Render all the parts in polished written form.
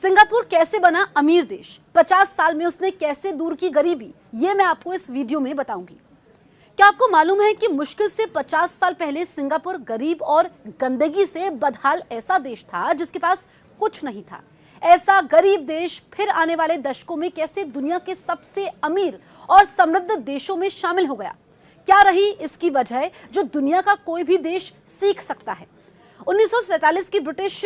Singapore कैसे बना अमीर देश, 50 साल में उसने कैसे दूर की गरीबी, ये मैं आपको इस वीडियो में बताऊंगी। क्या आपको मालूम है कि मुश्किल से 50 साल पहले सिंगापुर गरीब और गंदगी से बदहाल ऐसा देश था जिसके पास कुछ नहीं था। ऐसा गरीब देश फिर आने वाले दशकों में कैसे दुनिया के सबसे अमीर और समृद्ध देशों में शामिल हो गया। क्या रही इसकी वजह जो दुनिया का कोई भी देश सीख सकता है। 1947 की ब्रिटिश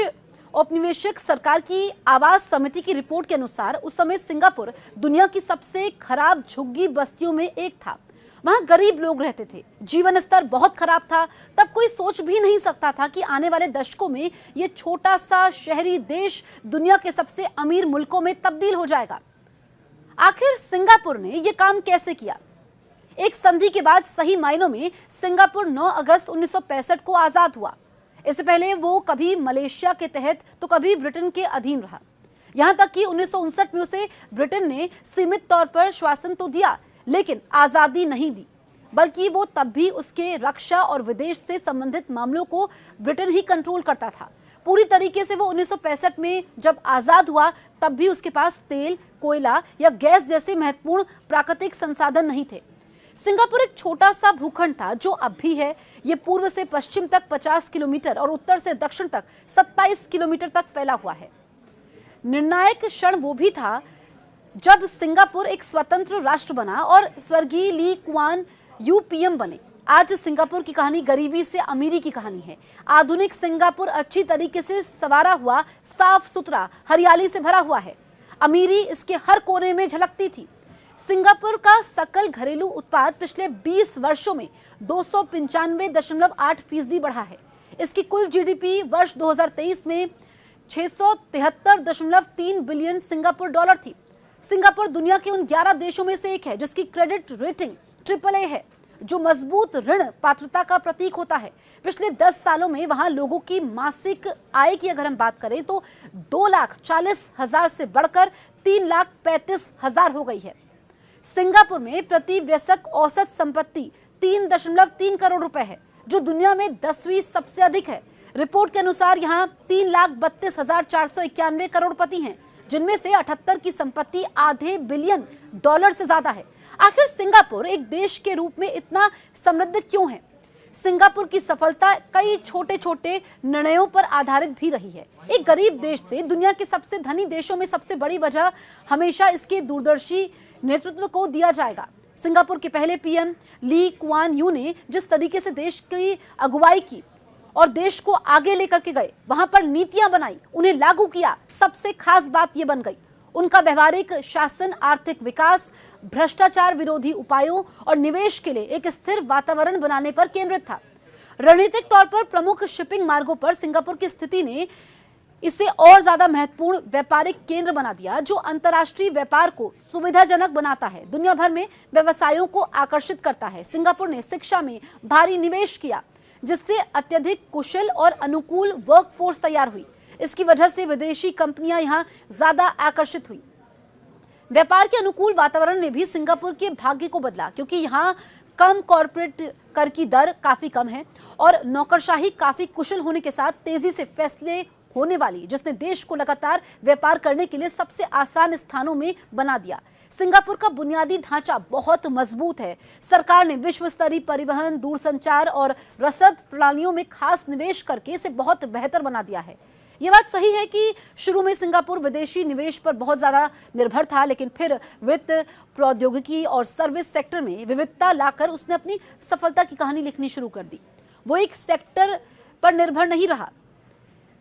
औपनिवेशिक सरकार की आवास समिति की रिपोर्ट के अनुसार उस समय सिंगापुर दुनिया की सबसे खराब झुग्गी बस्तियों में एक था। वहां गरीब लोग रहते थे, जीवन स्तर बहुत खराब था। तब कोई सोच भी नहीं सकता था कि आने वाले दशकों में ये छोटा सा शहरी देश दुनिया के सबसे अमीर मुल्कों में तब्दील हो जाएगा। आखिर सिंगापुर ने ये काम कैसे किया। एक संधि के बाद सही मायनों में सिंगापुर 9 अगस्त 1965 को आजाद हुआ। इससे पहले वो कभी मलेशिया के तहत तो कभी ब्रिटेन के अधीन रहा। यहां तक कि 1959 में उसे ब्रिटेन ने सीमित तौर पर शासन तो दिया, लेकिन आजादी नहीं दी, बल्कि वो तब भी उसके रक्षा और विदेश से संबंधित मामलों को ब्रिटेन ही कंट्रोल करता था। पूरी तरीके से वो 1965 में जब आजाद हुआ तब भी उसके पास तेल, कोयला या गैस जैसे महत्वपूर्ण प्राकृतिक संसाधन नहीं थे। सिंगापुर एक छोटा सा भूखंड था जो अब भी है। ये पूर्व से पश्चिम तक 50 किलोमीटर और उत्तर से दक्षिण तक 27 किलोमीटर तक फैला हुआ है। निर्णायक क्षण वो भी था जब सिंगापुर एक स्वतंत्र राष्ट्र बना और स्वर्गीय ली कुआन यू पीएम बने। आज सिंगापुर की कहानी गरीबी से अमीरी की कहानी है। आधुनिक सिंगापुर अच्छी तरीके से संवारा हुआ, साफ सुथरा, हरियाली से भरा हुआ है। अमीरी इसके हर कोने में झलकती थी। सिंगापुर का सकल घरेलू उत्पाद पिछले 20 वर्षों में 295.8% बढ़ा है। इसकी कुल जीडीपी वर्ष 2023 में 673.3 बिलियन सिंगापुर डॉलर थी। सिंगापुर दुनिया के उन 11 देशों में से एक है जिसकी क्रेडिट रेटिंग AAA है, जो मजबूत ऋण पात्रता का प्रतीक होता है। पिछले 10 सालों में वहां लोगों की मासिक आय की अगर हम बात करें तो 2,40,000 से बढ़कर 3,35,000 हो गई है। सिंगापुर में प्रति वयस्क औसत संपत्ति 3.3 करोड़ रुपए है, जो दुनिया में 10वीं सबसे अधिक है। रिपोर्ट के अनुसार यहाँ 3,32,491 करोड़पति हैं, जिनमें से 78 की संपत्ति आधे बिलियन डॉलर से ज्यादा है। आखिर सिंगापुर एक देश के रूप में इतना समृद्ध क्यों है। सिंगापुर की सफलता कई छोटे छोटे निर्णयों पर आधारित भी रही है। एक गरीब देश से दुनिया के सबसे धनी देशों में सबसे बड़ी वजह हमेशा इसके दूरदर्शी नेतृत्व को दिया जाएगा। सिंगापुर के पहले पीएम ली कुआन यू ने जिस तरीके से देश की अगुवाई की और देश को आगे लेकर के गए, वहां पर नीतियां बनाई, उन्हें लागू किया, सबसे खास बात यह बन गई उनका व्यवहारिक शासन, आर्थिक विकास, भ्रष्टाचार विरोधी उपायों और निवेश के लिए एक स्थिर वातावरण बनाने पर केंद्रित था। रणनीतिक तौर पर प्रमुख शिपिंग मार्गों पर सिंगापुर की स्थिति ने इसे और ज्यादा महत्वपूर्ण व्यापारिक केंद्र बना दिया, जो अंतर्राष्ट्रीय व्यापार को सुविधाजनक बनाता है, दुनिया भर में व्यवसायों को आकर्षित करता है। सिंगापुर ने शिक्षा में भारी निवेश किया, जिससे अत्यधिक कुशल और अनुकूल वर्कफोर्स तैयार हुई। इसकी वजह से विदेशी कंपनियां यहां ज्यादा आकर्षित हुई। व्यापार के अनुकूल वातावरण ने भी सिंगापुर के भाग्य को बदला, क्योंकि यहाँ कम कॉर्पोरेट कर की दर काफी कम है और नौकरशाही काफी कुशल होने के साथ तेजी से फैसले होने वाली, जिसने देश को लगातार व्यापार करने के लिए सबसे आसान स्थानों में बना दिया। सिंगापुर का बुनियादी ढांचा बहुत मजबूत है। सरकार ने विश्व स्तरीय परिवहन, दूरसंचार और रसद प्रणालियों में खास निवेश करके इसे बहुत बेहतर बना दिया है। ये बात सही है कि शुरू में सिंगापुर विदेशी निवेश पर बहुत ज्यादा निर्भर था, लेकिन फिर वित्त, प्रौद्योगिकी और सर्विस सेक्टर में विविधता लाकर उसने अपनी सफलता की कहानी लिखनी शुरू कर दी। वो एक सेक्टर पर निर्भर नहीं रहा,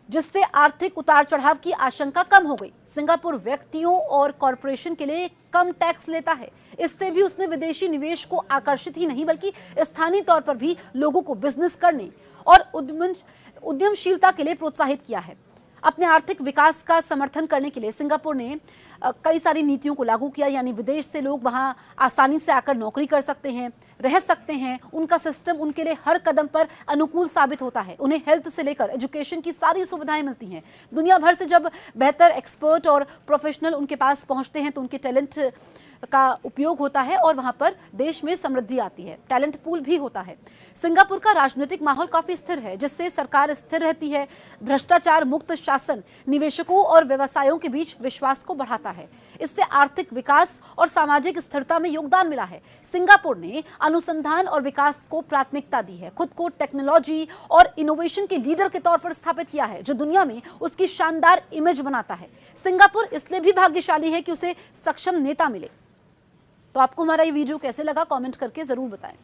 जिससे आर्थिक उतार चढ़ाव की आशंका कम हो गई। सिंगापुर व्यक्तियों और कॉरपोरेशन के लिए कम टैक्स लेता है। इससे भी उसने विदेशी निवेश को आकर्षित ही नहीं, बल्कि स्थानीय तौर पर भी लोगों को बिजनेस करने और उद्यमशीलता के लिए प्रोत्साहित किया है। अपने आर्थिक विकास का समर्थन करने के लिए सिंगापुर ने कई सारी नीतियों को लागू किया, यानी विदेश से लोग वहां आसानी से आकर नौकरी कर सकते हैं। रह सकते हैं, उनका सिस्टम उनके लिए हर कदम पर अनुकूल साबित होता है। उन्हें हेल्थ से लेकर एजुकेशन की सारी सुविधाएं मिलती हैं। दुनिया भर से जब बेहतर एक्सपर्ट और प्रोफेशनल उनके पास पहुंचते हैं तो उनके टैलेंट का उपयोग होता है और वहां पर देश में समृद्धि आती है। टैलेंट पूल भी होता है। सिंगापुर का राजनीतिक माहौल काफी स्थिर है, जिससे सरकार स्थिर रहती है। भ्रष्टाचार मुक्त शासन निवेशकों और व्यवसायों के बीच विश्वास को बढ़ाता है। इससे आर्थिक विकास और सामाजिक स्थिरता में योगदान मिला है। सिंगापुर ने अनुसंधान और विकास को प्राथमिकता दी है, खुद को टेक्नोलॉजी और इनोवेशन के लीडर के तौर पर स्थापित किया है, जो दुनिया में उसकी शानदार इमेज बनाता है। सिंगापुर इसलिए भी भाग्यशाली है कि उसे सक्षम नेता मिले। तो आपको हमारा ये वीडियो कैसे लगा, कमेंट करके जरूर बताएं।